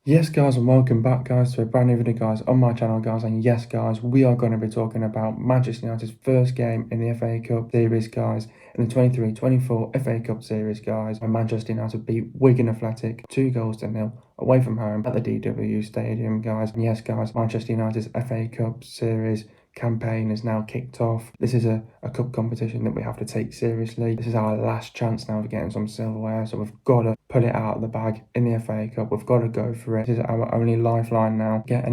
Yes guys, and welcome back guys to a brand new video guys on my channel guys, and yes guys, we are going to be talking about Manchester United's first game in the FA Cup series guys, in the 23-24 FA Cup series guys, when Manchester United beat Wigan Athletic 2-0 away from home at the DW Stadium guys. And yes guys, Manchester United's FA Cup series campaign is now kicked off. This is a cup competition that we have to take seriously. This is our last chance now of getting some silverware, so we've got to put it out of the bag in the FA Cup. We've got to go for it. This is our only lifeline now. Get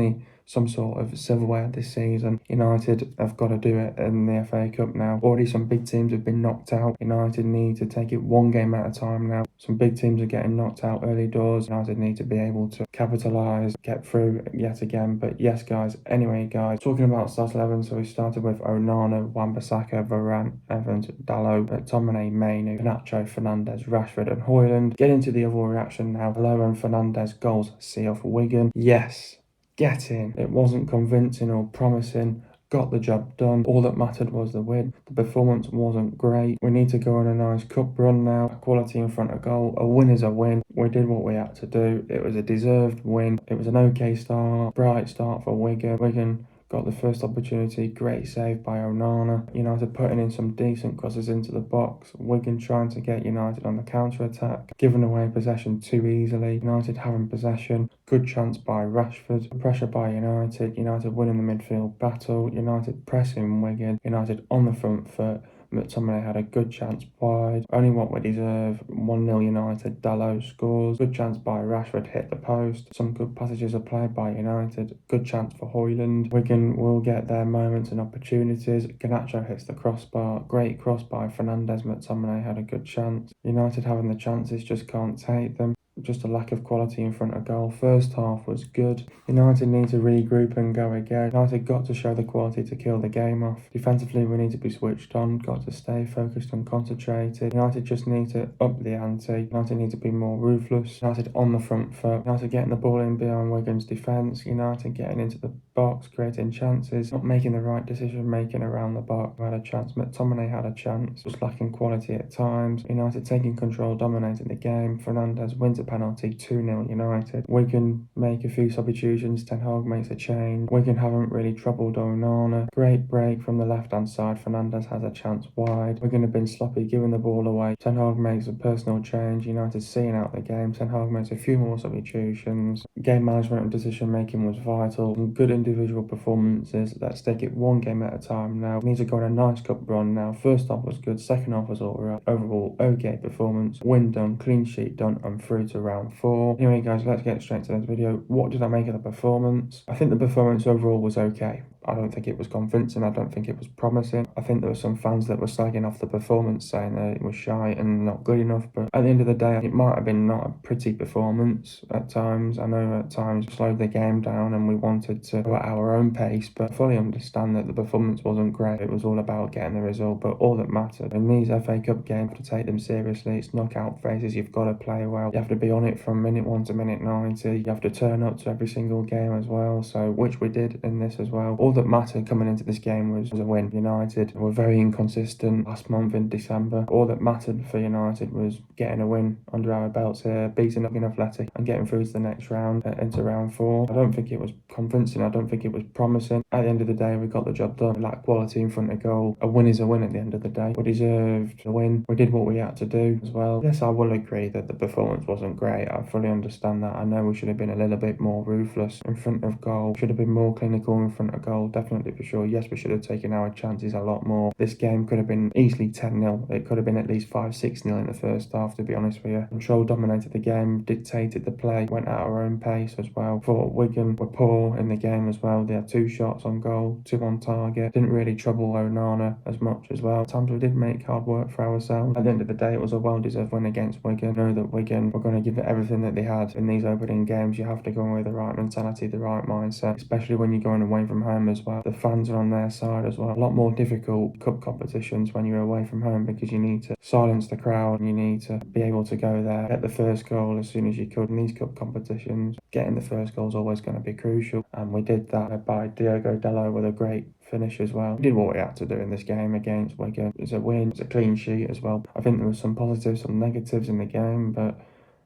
some sort of silverware this season. United have got to do it in the FA Cup now. Already some big teams have been knocked out. United need to take it one game at a time now. Some big teams are getting knocked out early doors. United need to be able to capitalise, get through yet again. But yes guys, anyway guys, talking about start 11, so we started with Onana, Wan-Bissaka, Varane, Evans, Dalot, McTominay, Mainu, Nacho, Fernandes, Rashford and Højlund. Get into the other reaction now. Dalot and Fernandes goals see off Wigan. Yes, get in. It wasn't convincing or promising. Got the job done. All that mattered was the win. The performance wasn't great. We need to go on a nice cup run now. Quality in front of goal. A win is a win. We did what we had to do. It was a deserved win. It was an okay start. Bright start for Wigan. Wigan got the first opportunity, great save by Onana. United putting in some decent crosses into the box. Wigan trying to get United on the counter-attack, giving away possession too easily. United having possession, good chance by Rashford, pressure by United. United winning the midfield battle. United pressing Wigan. United on the front foot. McTominay had a good chance wide, only what we deserve. 1-0 United. Dalot scores. Good chance by Rashford, hit the post. Some good passages are played by United. Good chance for Højlund. Wigan will get their moments and opportunities. Garnacho hits the crossbar. Great cross by Fernandes. McTominay had a good chance. United having the chances, just can't take them. Just a lack of quality in front of goal. First half was good. United need to regroup and go again. United got to show the quality to kill the game off. Defensively, we need to be switched on, got to stay focused and concentrated. United just need to up the ante. United need to be more ruthless. United on the front foot. United getting the ball in behind Wigan's defence. United getting into the box, creating chances, not making the right decision making around the box. We had a chance. McTominay had a chance, just lacking quality at times. United taking control, dominating the game. Fernandes wins a penalty, 2-0 United. Wigan make a few substitutions. Ten Hag makes a change. Wigan haven't really troubled Onana. Great break from the left hand side. Fernandes has a chance wide. Wigan have been sloppy giving the ball away. Ten Hag makes a personal change. United seeing out the game. Ten Hag makes a few more substitutions. Game management and decision making was vital. Some good individual performances. Let's take it one game at a time now. We need to go on a nice cup run now. First half was good. Second half was alright. Overall, okay performance. Win done. Clean sheet done. And through to round 4. Anyway guys, let's get straight to this video. What did I make of the performance? I think the performance overall was okay. I don't think it was convincing. I don't think it was promising. I think there were some fans that were slagging off the performance, saying that it was shy and not good enough. But at the end of the day, it might have been not a pretty performance at times. I know at times we slowed the game down and we wanted to go at our own pace, but I fully understand that the performance wasn't great. It was all about getting the result, but all that mattered in these FA Cup games, to take them seriously, it's knockout phases. You've got to play well. You have to be on it from minute 1 to minute 90. You have to turn up to every single game as well, so which we did in this as well. All that mattered coming into this game was a win. United were very inconsistent last month in December. All that mattered for United was getting a win under our belts here, beating Wigan Athletic and getting through to the next round, into round 4. I don't think it was convincing. I don't think it was promising. At the end of the day, we got the job done. We lacked quality in front of goal. A win is a win at the end of the day. We deserved the win. We did what we had to do as well. Yes, I will agree that the performance wasn't great. I fully understand that. I know we should have been a little bit more ruthless in front of goal. Should have been more clinical in front of goal. Definitely for sure. Yes, we should have taken our chances a lot more. This game could have been easily 10-0. It could have been at least 5-6-0 in the first half, to be honest with you. Control dominated the game, dictated the play, went at our own pace as well. Thought Wigan were poor in the game as well. They had 2 shots on goal, 2 on target. Didn't really trouble Onana as much as well. At times we did make hard work for ourselves. At the end of the day, it was a well-deserved win against Wigan. I know that Wigan were going to give it everything that they had in these opening games. You have to go with the right mentality, the right mindset, especially when you're going away from home as well. The fans are on their side as well. A lot more difficult cup competitions when you're away from home, because you need to silence the crowd and you need to be able to go there, get the first goal as soon as you could. In these cup competitions, getting the first goal is always going to be crucial, and we did that by Diogo Dalot with a great finish as well. We did what we had to do in this game against Wigan. It's a win, it's a clean sheet as well. I think there was some positives, some negatives in the game, but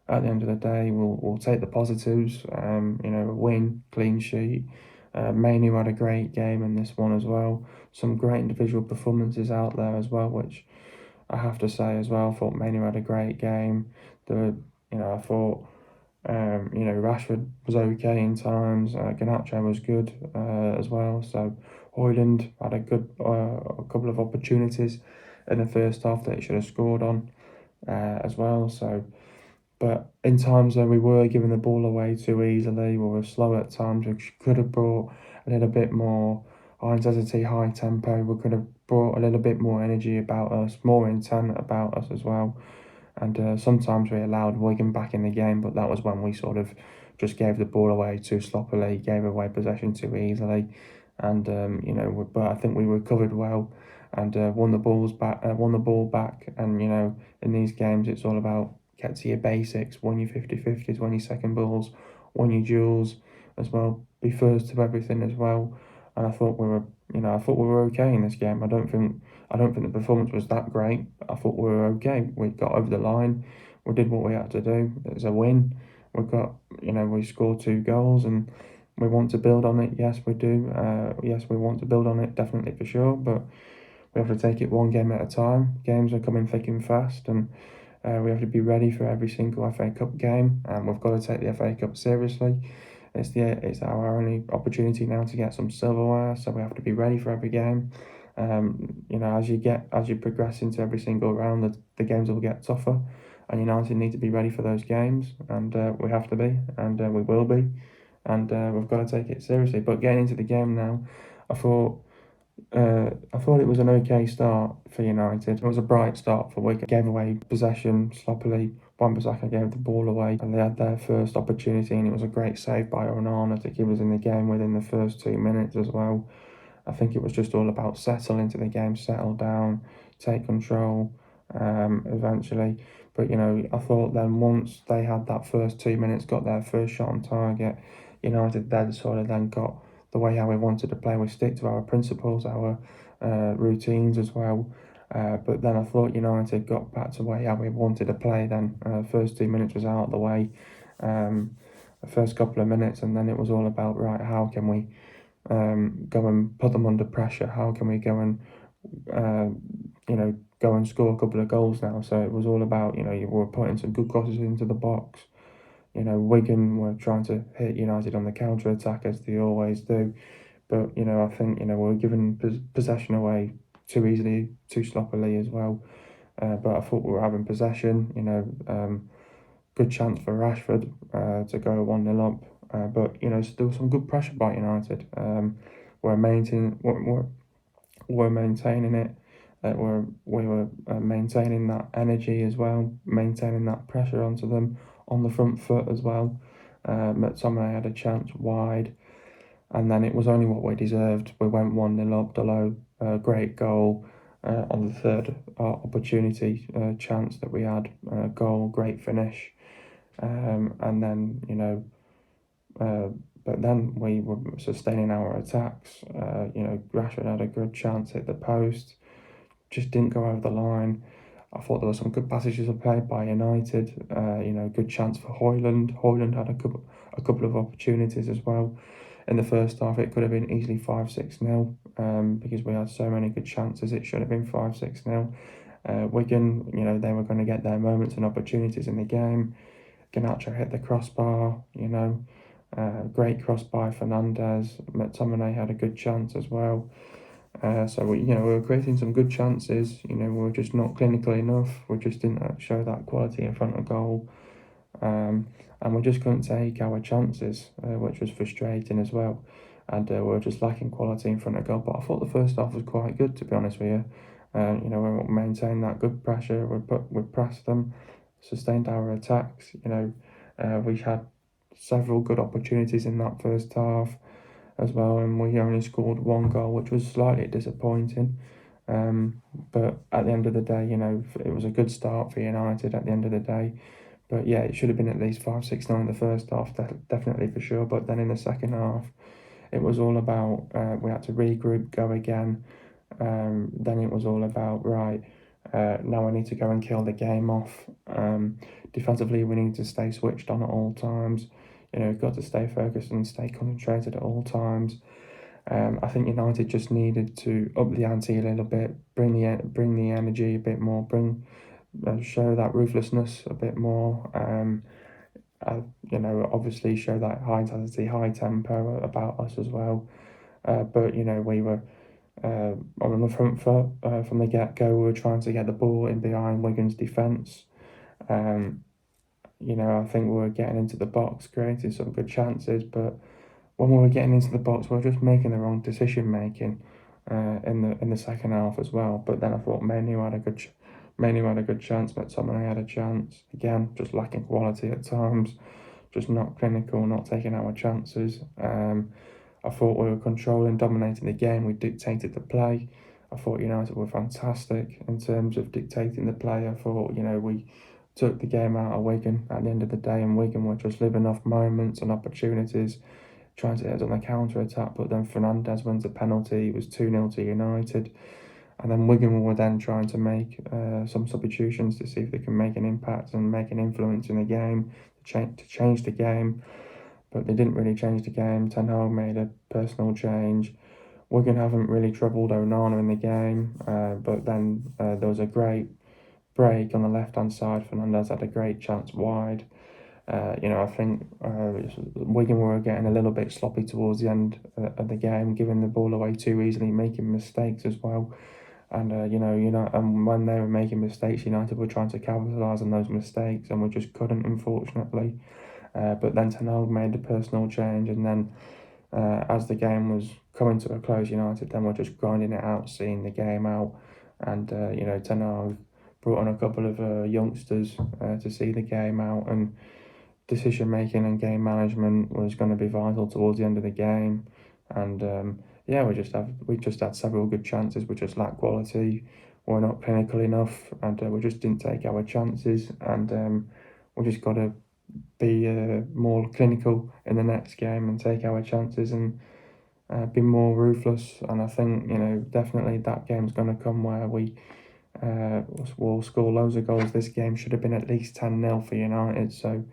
at the end of the day, we'll take the positives. You know, a win, clean sheet. Manu had a great game in this one as well. Some great individual performances out there as well, which I have to say as well. I thought Manu had a great game. I thought Rashford was okay in times. Garnacho was good as well. So Højlund had a couple of opportunities in the first half that he should have scored on as well. So, but in times where we were giving the ball away too easily, we were slow at times. We could have brought a little bit more high intensity, high tempo. We could have brought a little bit more energy about us, more intent about us as well. And sometimes we allowed Wigan back in the game, but that was when we sort of just gave the ball away too sloppily, gave away possession too easily, and but I think we recovered well and won the ball back. And in these games, it's all about get to your basics, won your 50-50s, won your second balls, won your duels as well, be first to everything as well. And I thought we were okay in this game. I don't think the performance was that great. I thought we were okay. We got over the line. We did what we had to do. It was a win. We scored 2 goals and we want to build on it. Yes, we do. Yes, we want to build on it, definitely for sure. But we have to take it one game at a time. Games are coming thick and fast, and we have to be ready for every single FA Cup game. And we've got to take the FA Cup seriously. It's our only opportunity now to get some silverware, so we have to be ready for every game. As you progress into every single round, the games will get tougher, and United need to be ready for those games, and we have to be, and we will be, and we've got to take it seriously. But getting into the game now, I thought it was an okay start for United. It was a bright start for Wigan. Gave away possession sloppily. Wan-Bissaka gave the ball away, and they had their first opportunity, and it was a great save by Onana to keep us in the game within the first 2 minutes as well. I think it was just all about settle into the game, settle down, take control eventually. But I thought then once they had that first 2 minutes, got their first shot on target, United then sort of then got the way how we wanted to play. We stick to our principles, our routines as well. But then I thought United got back to the way how we wanted to play then. First 2 minutes was out of the way, the first couple of minutes, and then it was all about, right, how can we go and put them under pressure? How can we go and go and score a couple of goals now? So it was all about you were putting some good crosses into the box. Wigan were trying to hit United on the counter attack as they always do, but I think we were giving possession away too easily, too sloppily as well. But I thought we were having possession. Good chance for Rashford to go 1-0 up. But still some good pressure by United. We're maintaining it. We were maintaining that energy as well, maintaining that pressure onto them on the front foot as well. McTominay had a chance wide, and then it was only what we deserved. We went 1-0 up. Dalot, great goal on the third opportunity chance that we had. Goal, great finish, and then but then we were sustaining our attacks. Rashford had a good chance, hit the post, just didn't go over the line. I thought there were some good passages of play by United. Good chance for Højlund. Højlund had a couple of opportunities as well. In the first half, it could have been easily 5-6-0 because we had so many good chances. It should have been 5-6-0. Wigan, they were going to get their moments and opportunities in the game. Garnacho hit the crossbar, great cross by Fernandes. McTominay had a good chance as well. So we were creating some good chances. We were just not clinical enough. We just didn't show that quality in front of goal, and we just couldn't take our chances, which was frustrating as well. And we were just lacking quality in front of goal. But I thought the first half was quite good, to be honest with you. We maintained that good pressure. We pressed them, sustained our attacks. We had several good opportunities in that first half as well, and we only scored 1 goal, which was slightly disappointing. But at the end of the day, it was a good start for United at the end of the day. But yeah, it should have been at least 5-6-0 in the first half, definitely for sure. But then in the second half, it was all about we had to regroup, go again. Then it was all about, right, now I need to go and kill the game off. Defensively, we need to stay switched on at all times. We've got to stay focused and stay concentrated at all times. I think United just needed to up the ante a little bit, bring the energy a bit more, show that ruthlessness a bit more. Obviously show that high intensity, high tempo about us as well. But we were on the front foot from the get-go. We were trying to get the ball in behind Wigan's defence. I think we were getting into the box, creating some good chances, but when we were getting into the box, we were just making the wrong decision making in the second half as well. But then I thought Manu had a good chance, but McTominay had a chance again, just lacking quality at times, just not clinical, not taking our chances. I thought we were controlling, dominating the game. We dictated the play. I thought United were fantastic in terms of dictating the play. I thought we took the game out of Wigan at the end of the day, and Wigan were just living off moments and opportunities, trying to hit us on the counter-attack, but then Fernandes wins a penalty. It was 2-0 to United. And then Wigan were then trying to make some substitutions to see if they can make an impact and make an influence in the game, to change the game. But they didn't really change the game. Ten Hag made a personal change. Wigan haven't really troubled Onana in the game, but then there was a great break on the left-hand side. Fernandes had a great chance wide. I think Wigan were getting a little bit sloppy towards the end of the game, giving the ball away too easily, making mistakes as well. And and when they were making mistakes, United were trying to capitalise on those mistakes, and we just couldn't, unfortunately. But then Ten Hag made the personal change, and then as the game was coming to a close, United then were just grinding it out, seeing the game out, and Ten Hag brought on a couple of youngsters to see the game out, and decision making and game management was going to be vital towards the end of the game. And we just had several good chances. We just lacked quality. We're not clinical enough, and we just didn't take our chances. And we just got to be more clinical in the next game and take our chances and be more ruthless. And I think definitely that game's going to come where we will score loads of goals. This game should have been at least 10-0 for United. So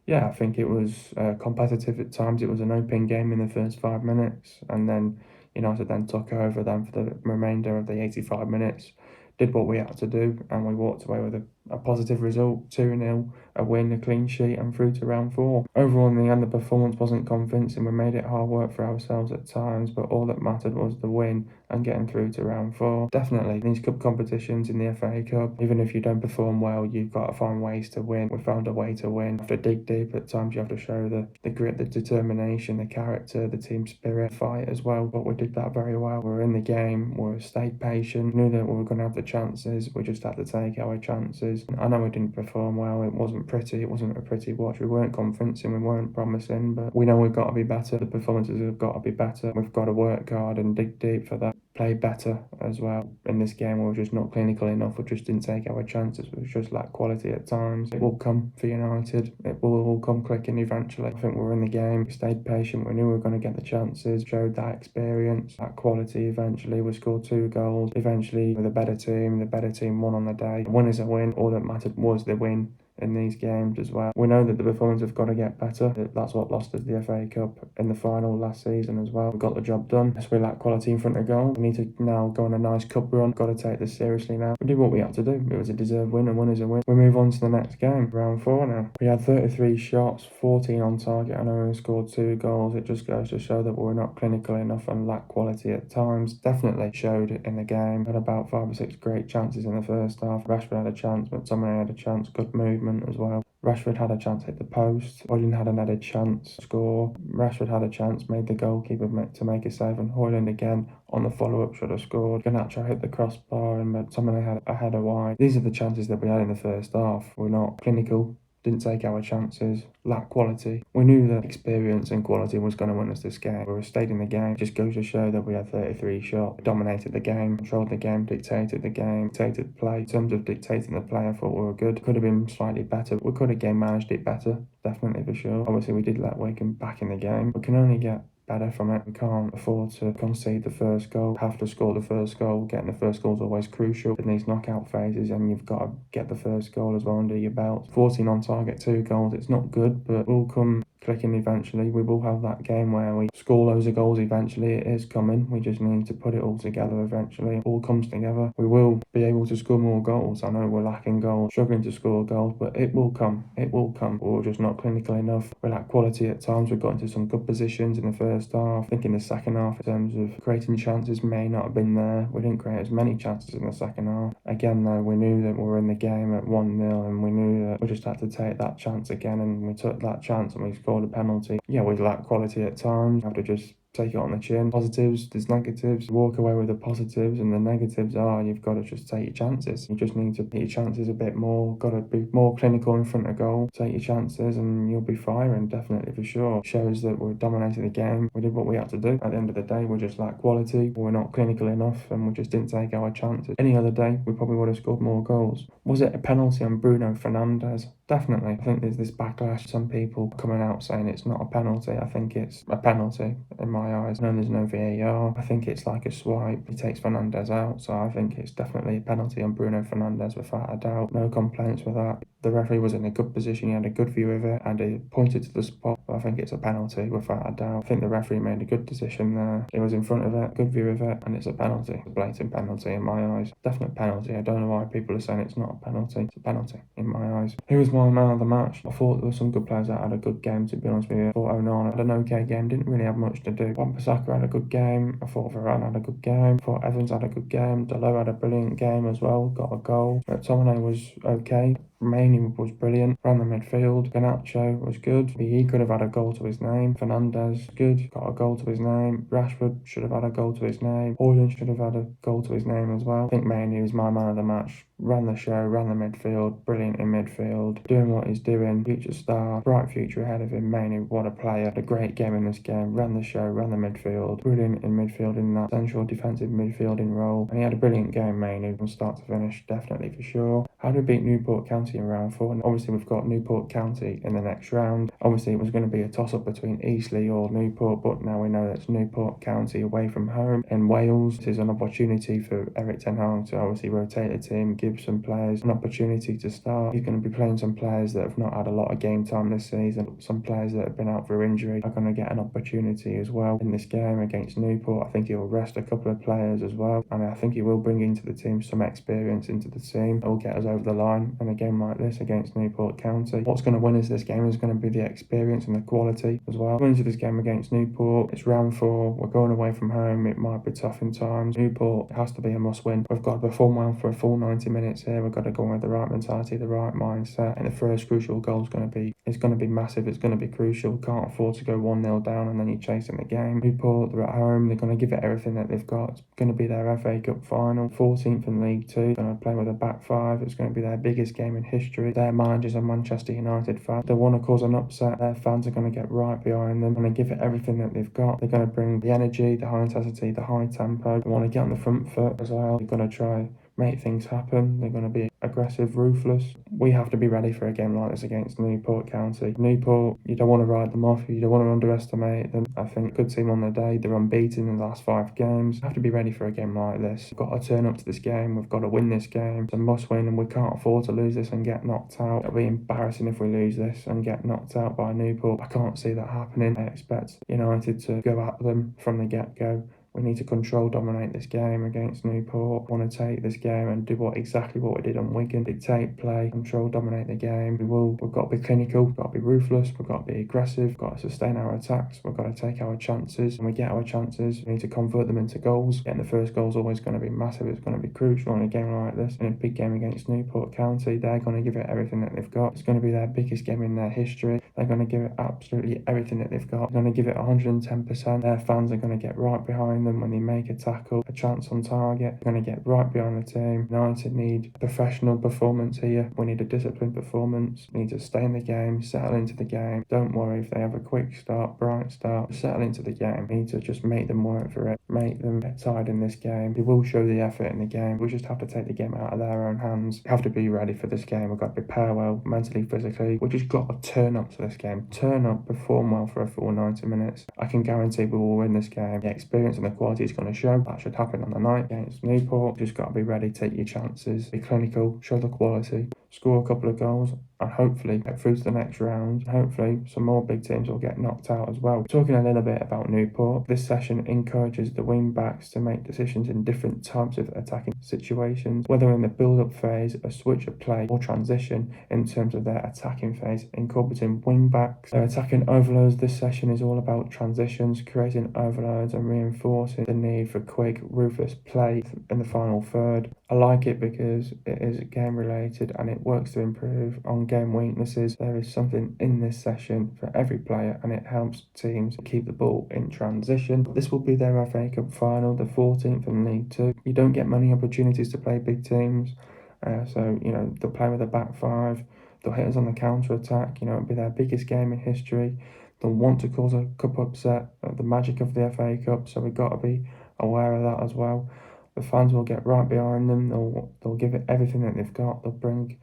yeah, I think it was competitive at times. It was an open game in the first 5 minutes, and then United then took over then for the remainder of the 85 minutes, did what we had to do, and we walked away with a positive result, 2-0, a win, a clean sheet, and through to round 4. Overall, in the end, the performance wasn't convincing. We made it hard work for ourselves at times, but all that mattered was the win and getting through to round 4. Definitely, these cup competitions in the FA Cup, even if you don't perform well, you've got to find ways to win. We found a way to win. You have to dig deep at times. You have to show the grit, the determination, the character, the team spirit, fight as well. But we did that very well. We were in the game. We stayed patient. We knew that we were going to have the chances. We just had to take our chances. I know we didn't perform well. It wasn't pretty. It wasn't a pretty watch. We weren't convincing. We weren't promising. But we know we've got to be better. The performances have got to be better. We've got to work hard and dig deep for that. Play better as well. In this game, we were just not clinical enough. We just didn't take our chances. We just lacked quality at times. It will come for United. It will all come clicking eventually. I think we were in the game. We stayed patient. We knew we were going to get the chances. Showed that experience, that quality. Eventually, we scored 2 goals. Eventually, with a better team, the better team won on the day. A win is a win. All that mattered was the win in these games as well. We know that the performance have got to get better. That's what lost us the FA Cup in the final last season as well. We got the job done. Yes, we lack quality in front of goal. We need to now go on a nice cup run. Got to take this seriously now. We did what we had to do. It was a deserved win, and win is a win. We move on to the next game, round 4 now. We had 33 shots, 14 on target, and only scored 2 goals. It just goes to show that we're not clinical enough and lack quality at times. Definitely showed it in the game. Had about 5 or 6 great chances in the first half. Rashford had a chance, but McTominay had a chance. Good movement as well. Rashford had a chance to hit the post. Hoyland had an added chance to score. Rashford had a chance, made the goalkeeper to make a save, and Hoyland again on the follow-up should have scored. Garnacho hit the crossbar, and McTominay had a header wide. These are the chances that we had in the first half. We're not clinical. Didn't take our chances, lacked quality. We knew that experience and quality was going to win us this game. We stayed in the game. It just goes to show that we had 33 shots, dominated the game, controlled the game, dictated the game, dictated the play. In terms of dictating the play, I thought we were good. Could have been slightly better. We could have game managed it better, definitely for sure. Obviously, we did let Wigan back in the game. We can only get better from it. We can't afford to concede the first goal, have to score the first goal. Getting the first goal is always crucial in these knockout phases, and you've got to get the first goal as well under your belt. 14 on target, 2 goals. It's not good, but we'll come clicking eventually. We will have that game where we score loads of goals eventually. It is coming. We just need to put it all together eventually. It all comes together. We will be able to score more goals. I know we're lacking goals, struggling to score goals, but it will come. It will come. We're just not clinical enough. We lack quality at times. We've got into some good positions in the first half. I think in the second half, in terms of creating chances, may not have been there. We didn't create as many chances in the second half. Again, though, we knew that we were in the game at 1-0, and we knew that we just had to take that chance again, and we took that chance and we scored a penalty. Yeah, we lack quality at times. We have to just take it on the chin. Positives, there's negatives. Walk away with the positives, and the negatives are you've got to just take your chances. You just need to take your chances a bit more. Got to be more clinical in front of goal. Take your chances and you'll be firing, definitely, for sure. Shows that we're dominating the game. We did what we had to do. At the end of the day, we just lack quality. We're not clinical enough, and we just didn't take our chances. Any other day, we probably would have scored more goals. Was it a penalty on Bruno Fernandes? Definitely. I think there's this backlash. Some people coming out saying it's not a penalty. I think it's a penalty in my eyes. No, there's no VAR. I think it's like a swipe. He takes Fernandes out, so I think it's definitely a penalty on Bruno Fernandes without a doubt. No complaints with that. The referee was in a good position. He had a good view of it, and he pointed to the spot. But I think it's a penalty without a doubt. I think the referee made a good decision there. He was in front of it, good view of it, and it's a penalty. It's a blatant penalty in my eyes. Definite penalty. I don't know why people are saying it's not a penalty. It's a penalty in my eyes. Who was my man of the match? I thought there were some good players that had a good game, to be honest with you. I thought Onana had an okay game, didn't really have much to do. Wan-Bissaka had a good game. I thought Varane had a good game. I thought Evans had a good game. Dalot had a brilliant game as well, got a goal. McTominay was okay. Mainly was brilliant. Ran the midfield. Garnacho was good. He could have had a goal to his name. Fernandes, good. Got a goal to his name. Rashford should have had a goal to his name. Højlund should have had a goal to his name as well. I think mainly he was my man of the match. Ran the show, ran the midfield. Brilliant in midfield. Doing what he's doing. Future star. Bright future ahead of him. Mainly what a player. Had a great game in this game. Ran the show, ran the midfield. Brilliant in midfield in that central defensive midfielding role. And he had a brilliant game mainly from start to finish. Definitely for sure. How do we beat Newport County in round 4? And obviously we've got Newport County in the next round. Obviously it was going to be a toss-up between Eastleigh or Newport, but now we know that's Newport County away from home in Wales. This is an opportunity for Erik Ten Hag to obviously rotate the team, give some players an opportunity to start. He's going to be playing some players that have not had a lot of game time this season. Some players that have been out for injury are going to get an opportunity as well in this game against Newport. I think he'll rest a couple of players as well, and I think he will bring into the team some experience into the team that will get us over the line in a game like this against Newport County. What's going to win us this game is going to be the experience and the quality as well. Going into this game against Newport, it's round 4. We're going away from home. It might be tough in times. Newport has to be a must win. We've got to perform well for a full 90 minutes here. We've got to go in with the right mentality, the right mindset, and the first crucial goal is going to be massive. It's going to be crucial. We can't afford to go 1-0 down and then you're chasing the game. Newport, they're at home. They're going to give it everything that they've got. It's going to be their FA Cup final, 14th in League 2. Going to play with a back 5. It's going to be their biggest game in history. Their managers are Manchester United fans. They want to cause an upset. Their fans are going to get right behind them. They're going to give it everything that they've got. They're going to bring the energy, the high intensity, the high tempo. They want to get on the front foot as well. They're going to try make things happen. They're going to be aggressive, ruthless. We have to be ready for a game like this against Newport County. Newport, you don't want to write them off. You don't want to underestimate them. I think good team on the day. They're unbeaten in the last 5 games. We have to be ready for a game like this. We've got to turn up to this game. We've got to win this game. It's a must win, and we can't afford to lose this and get knocked out. It'll be embarrassing if we lose this and get knocked out by Newport. I can't see that happening. I expect United to go at them from the get-go. We need to control, dominate this game against Newport. We want to take this game and do exactly what we did on Wigan. Dictate, play, control, dominate the game. We've got to be clinical. We've got to be ruthless. We've got to be aggressive. We've got to sustain our attacks. We've got to take our chances. When we get our chances, we need to convert them into goals. Getting the first goal is always going to be massive. It's going to be crucial in a game like this. In a big game against Newport County, they're going to give it everything that they've got. It's going to be their biggest game in their history. They're going to give it absolutely everything that they've got. They're going to give it 110%. Their fans are going to get right behind them. them when they make a tackle, a chance on target. They're going to get right behind the team. United need a professional performance here. We need a disciplined performance. We need to stay in the game, settle into the game. Don't worry if they have a quick start, bright start. Settle into the game. We need to just make them work for it. Make them get tired in this game. They will show the effort in the game. We just have to take the game out of their own hands. We have to be ready for this game. We've got to prepare well, mentally, physically. We just got to turn up to this game. Turn up, perform well for a full 90 minutes. I can guarantee we will win this game. The experience and the quality is going to show. That should happen on the night against Newport. Just got to be ready, take your chances, be clinical, show the quality, score a couple of goals, and hopefully get through to the next round. And hopefully some more big teams will get knocked out as well. Talking a little bit about Newport, this session encourages the wing backs to make decisions in different types of attacking situations, whether in the build-up phase, a switch of play, or transition in terms of their attacking phase, incorporating wing backs. Their attacking overloads this session is all about transitions, creating overloads and reinforcing the need for quick, ruthless play in the final third. I like it because it is game related and it works to improve on game weaknesses. There is something in this session for every player and it helps teams keep the ball in transition. This will be their FA Cup final, the 14th in League 2. You don't get many opportunities to play big teams, so they'll play with a back five, they'll hit us on the counter attack, it'll be their biggest game in history. They'll want to cause a cup upset, the magic of the FA Cup, so we've got to be aware of that as well. The fans will get right behind them. They'll give it everything that they've got. They'll bring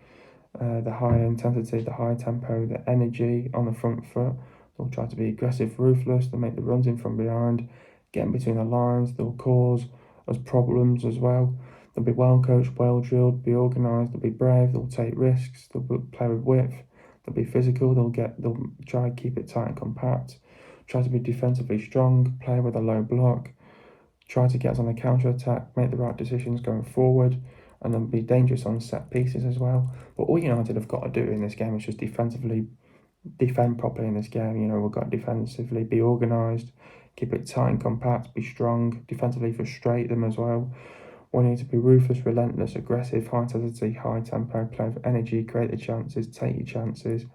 the high intensity, the high tempo, the energy on the front foot. They'll try to be aggressive, ruthless. They'll make the runs in from behind, get in between the lines. They'll cause us problems as well. They'll be well coached, well drilled, be organised. They'll be brave. They'll take risks. They'll play with width. They'll be physical. They'll try to keep it tight and compact. Try to be defensively strong. Play with a low block. Try to get us on the counter attack, make the right decisions going forward, and then be dangerous on set pieces as well. But all United have got to do in this game is just defensively defend properly in this game. We've got to defensively be organised, keep it tight and compact, be strong, defensively frustrate them as well. We need to be ruthless, relentless, aggressive, high intensity, high tempo, play with energy, create the chances, take your chances.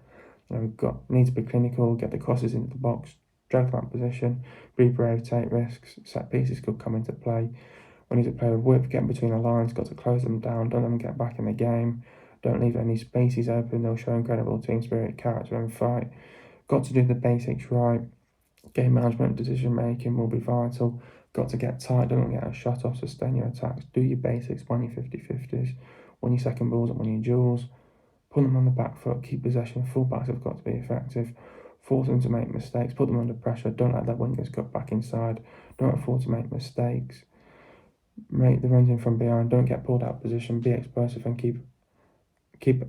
Need to be clinical, get the crosses into the box, drag that position, be brave, take risks. Set pieces could come into play. We need to play with width, get between the lines, got to close them down, don't let them get back in the game. Don't leave any spaces open. They'll show incredible team spirit, character and fight. Got to do the basics right. Game management, decision making will be vital. Got to get tight, don't get a shot off, sustain your attacks. Do your basics, win your 50-50s, win your second balls and win your duels. Put them on the back foot, keep possession. Fullbacks have got to be effective. Force them to make mistakes, put them under pressure. Don't let their wingers cut back inside. Don't afford to make mistakes. Make the runs in from behind. Don't get pulled out of position. Be explosive and keep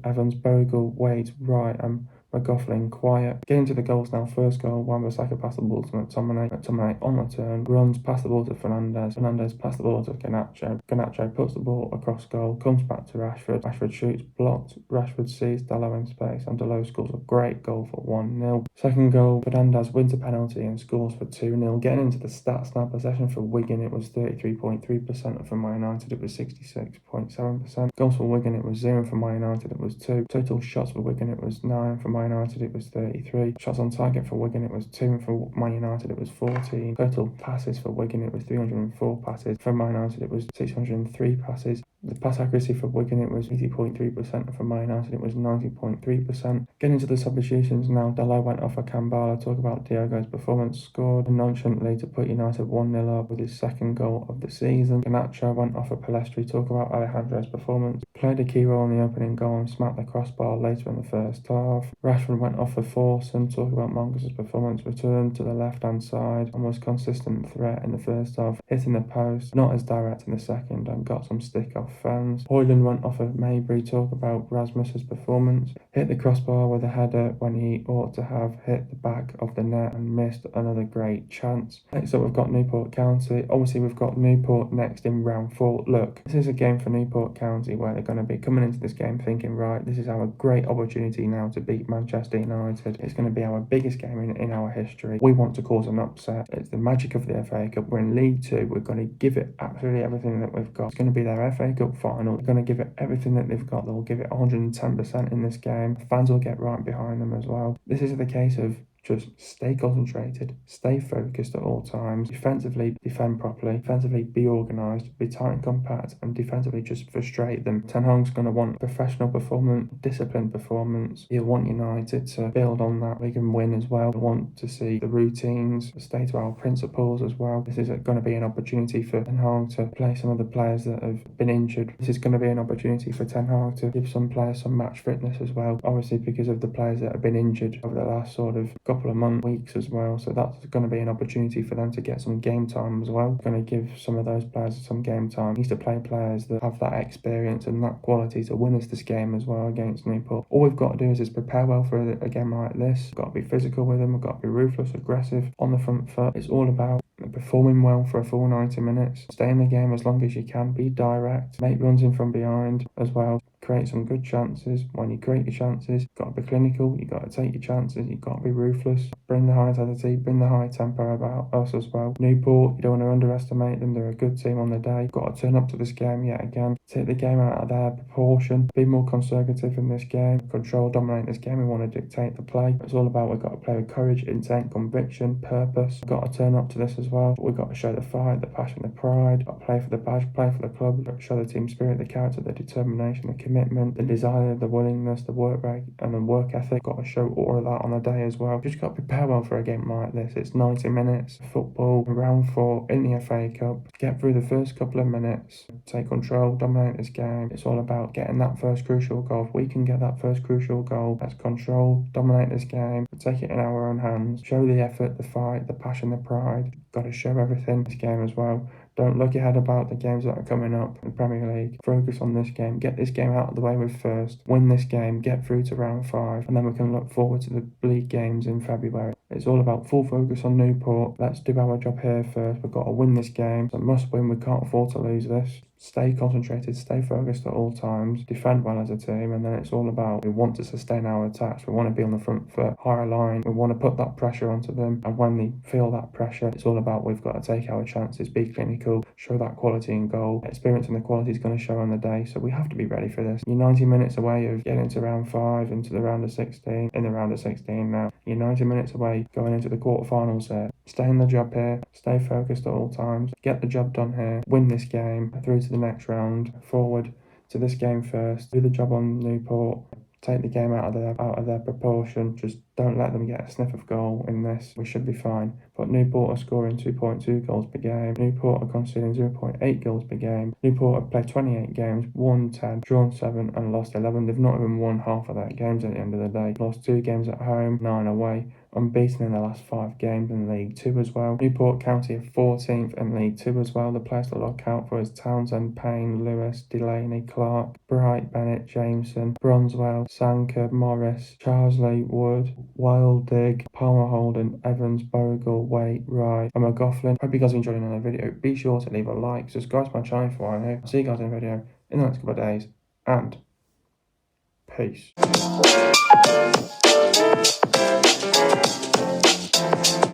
Evans, Bogle, Wade, Wright and McGoughlin quiet. Getting to the goals now. First goal, Wan-Bissaka passed the ball to McTominay on the turn, runs past the ball to Fernandes passed the ball to Garnacho puts the ball across goal, comes back to Rashford shoots, blocked, Rashford sees Dalot in space and Dalot scores a great goal for 1-0. Second goal, Fernandes wins a penalty and scores for 2-0. Getting into the stats now, possession for Wigan it was 33.3%, for Man United it was 66.7%. Goals for Wigan it was 0, for Man United it was 2. Total shots for Wigan it was 9, for Man United it was 33. Shots on target for Wigan it was 2, and for Man United it was 14. Total passes for Wigan it was 304 passes. For Man United it was 603 passes. The pass accuracy for Wigan it was 80.3%, and for Man United it was 90.3%. Getting into the substitutions now, Dalot went off for Kambala. Talk about Diogo's performance. Scored nonchalantly to put United 1-0 up with his second goal of the season. Garnacho went off for Palestri. Talk about Alejandro's performance. Played a key role in the opening goal and smacked the crossbar later in the first half. Rashford went off for Forson. Talk about Mongus' performance. Returned to the left-hand side and was consistent threat in the first half, hitting the post, not as direct in the second, and got some stick off fans. Hoyland went off of Maybury. Talk about Rasmus's performance. Hit the crossbar with a header when he ought to have hit the back of the net and missed another great chance. Next up we've got Newport County. Obviously we've got Newport next in round 4. Look, this is a game for Newport County where they're going to be coming into this game thinking, right, this is our great opportunity now to beat Manchester United. It's going to be our biggest game in our history. We want to cause an upset. It's the magic of the FA Cup. We're in League 2. We're going to give it absolutely everything that we've got. It's going to be their FA Cup final. They're going to give it everything that they've got. They'll give it 110% in this game. Fans will get right behind them as well. This is the case of Just stay concentrated, stay focused at all times. Defensively, defend properly. Defensively, be organised, be tight and compact, and defensively just frustrate them. Ten Hag's going to want professional performance, disciplined performance. He'll want United to build on that. We can win as well. We want to see the routines, stay to our principles as well. This is going to be an opportunity for Ten Hag to play some of the players that have been injured. This is going to be an opportunity for Ten Hag to give some players some match fitness as well. Obviously, because of the players that have been injured over the last sort of couple of months, weeks as well. So that's going to be an opportunity for them to get some game time as well. Going to give some of those players some game time. He needs to play players that have that experience and that quality to win us this game as well against Newport. All we've got to do is just prepare well for a game like this. We've got to be physical with them. We've got to be ruthless, aggressive, on the front foot. It's all about performing well for a full 90 minutes. Stay in the game as long as you can. Be direct. Make runs in from behind as well. Create some good chances. When you create your chances, you've got to be clinical. You've got to take your chances. You've got to be ruthless. Bring the high intensity. Bring the high tempo about us as well. Newport, you don't want to underestimate them. They're a good team on the day. You've got to turn up to this game yet again. Take the game out of their proportion. Be more conservative in this game. Control, dominate this game. We want to dictate the play. It's all about we've got to play with courage, intent, conviction, purpose. We've got to turn up to this as well. We've got to show the fight, the passion, the pride. Got to play for the badge, play for the club. Show the team spirit, the character, the determination, the commitment, the desire, the willingness, the work rate, and the work ethic. Got to show all of that on the day as well. Just got to prepare well for a game like this. It's 90 minutes football, round 4 in the FA Cup. Get through the first couple of minutes, take control, dominate this game. It's all about getting that first crucial goal. If we can get that first crucial goal, let's control, dominate this game, take it in our own hands, show the effort, the fight, the passion, the pride. Got to show everything in this game as well. Don't look ahead about the games that are coming up in the Premier League. Focus on this game. Get this game out of the way with first. Win this game. Get through to round 5. And then we can look forward to the league games in February. It's all about full focus on Newport. Let's do our job here first. We've got to win this game. It's a must win. We can't afford to lose this. Stay concentrated, stay focused at all times, defend well as a team, and then it's all about we want to sustain our attacks, we want to be on the front foot, higher line, we want to put that pressure onto them, and when they feel that pressure, it's all about we've got to take our chances, be clinical, show that quality in goal. Experience and the quality is going to show on the day, so we have to be ready for this. You're 90 minutes away of getting into round 5, into the round of 16, in the round of 16 now. You're 90 minutes away going into the quarterfinals here. Stay in the job here, stay focused at all times, get the job done here, win this game, through to the next round, forward to this game first, do the job on Newport, take the game out of their proportion, just don't let them get a sniff of goal in this, we should be fine. But Newport are scoring 2.2 goals per game, Newport are conceding 0.8 goals per game, Newport have played 28 games, won 10, drawn 7 and lost 11, they've not even won half of their games at the end of the day, lost 2 games at home, 9 away, unbeaten in the last 5 games in League 2 as well. Newport County are 14th in League 2 as well. The players to look out for is Townsend, Payne, Lewis, Delaney, Clark, Bright, Bennett, Jameson, Bronswell, Sanker, Morris, Charsley, Wood, Wildig, Palmer Holden, Evans, Bogle, Waite, Wright and McGoughlin. Hope you guys are enjoying another video. Be sure to leave a like, subscribe to my channel if you are new. I'll see you guys in the video in the next couple of days and peace.